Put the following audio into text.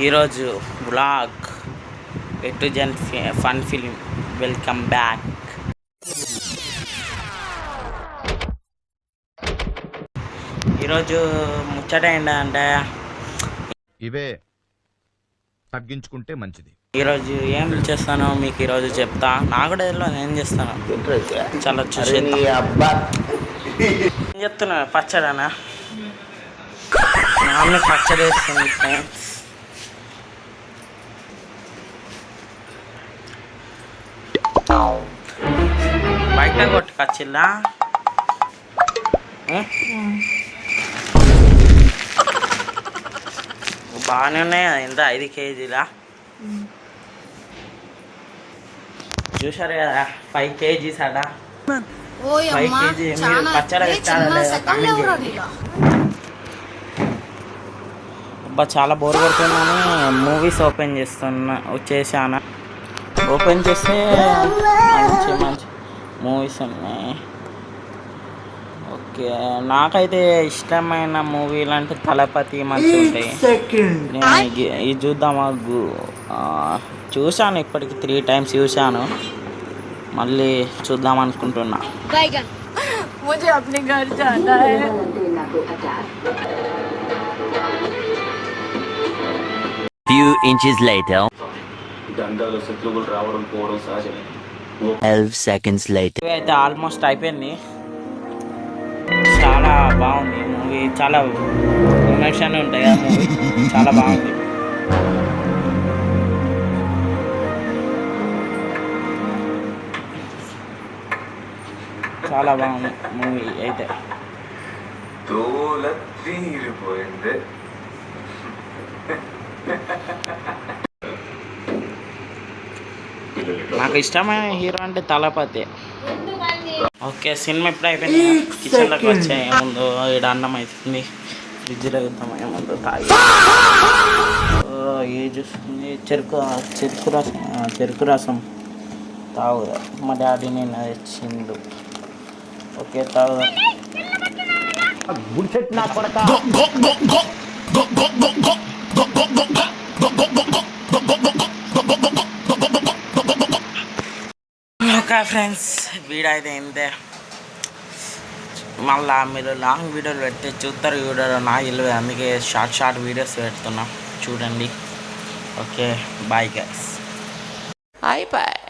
ఈరోజు వ్లాగ్ ఎటుజన్ fun film welcome back. ఈరోజు ముచ్చట ఏంటంటే ఇవే తగ్గించుకుంటే మంచిది. ఈరోజు ఏం చేస్తానో మీకు ఈరోజు చెప్తా. నాకు కూడా తెలియదు ఏం చేస్తాను. చాలా చూసేద్దాం. ఏం చెప్తున్నా పచ్చడనా? నాన్న పచ్చడి వేస్తుంది ఫ్రెండ్స్. బయట కొట్టుకొచ్చిల్లా బాగానే ఉన్నాయి. ఎంత 5 కేజీలా చూసారు కదా, 5 కేజీస్ అట. 5 కేజీ మీరు పచ్చడి పెట్టారా? అబ్బా చాలా బోర్ కొడుతుందని మూవీస్ ఓపెన్ చేశాను. ఓపెన్ చేస్తే మంచి మంచి మూవీస్ ఉన్నాయి. ఓకే, నాకైతే ఇష్టమైన మూవీలు అంటే తలపతి మంచిగా ఉంటాయి. ఇది చూద్దామా? చూశాను, ఇప్పటికి 3 times చూశాను. మళ్ళీ చూద్దాం అనుకుంటున్నా. मुझे अपने घर जाना है. Few inches later. 12 seconds later. అయితే ఆల్మోస్ట్ అయిపోయింది. చాలా బాగుంది మూవీ. చాలా ఎమోషన్ ఉంటాయి కదా మూవీ. చాలా బాగుంది. చాలా బాగుంది మూవీ అయితే. నాకు ఇష్టమైన హీరో అంటే తలపతి. ఓకే, సినిమా ఇప్పుడు అయిపోయింది. కిచెన్లోకి వచ్చే ముందు ఇక్కడ అన్నం అవుతుంది. ఫ్రిడ్జ్లో వెళ్తామయ్యే ముందు తాగి ఏ చూస్తుంది చెరుకు రసం తాగుదా. మా డాడీ నేను తెచ్చిండు. ఓకే తాగుదా. ఓకే ఫ్రెండ్స్, వీడియో అయితే ఇంతే. మళ్ళా మీరు లాంగ్ వీడియోలు పెడితే చూస్తారు. వీడియోలో నా తెలియదు, అందుకే షార్ట్ వీడియోస్ పెడుతున్నా, చూడండి. Okay, bye guys. Bye.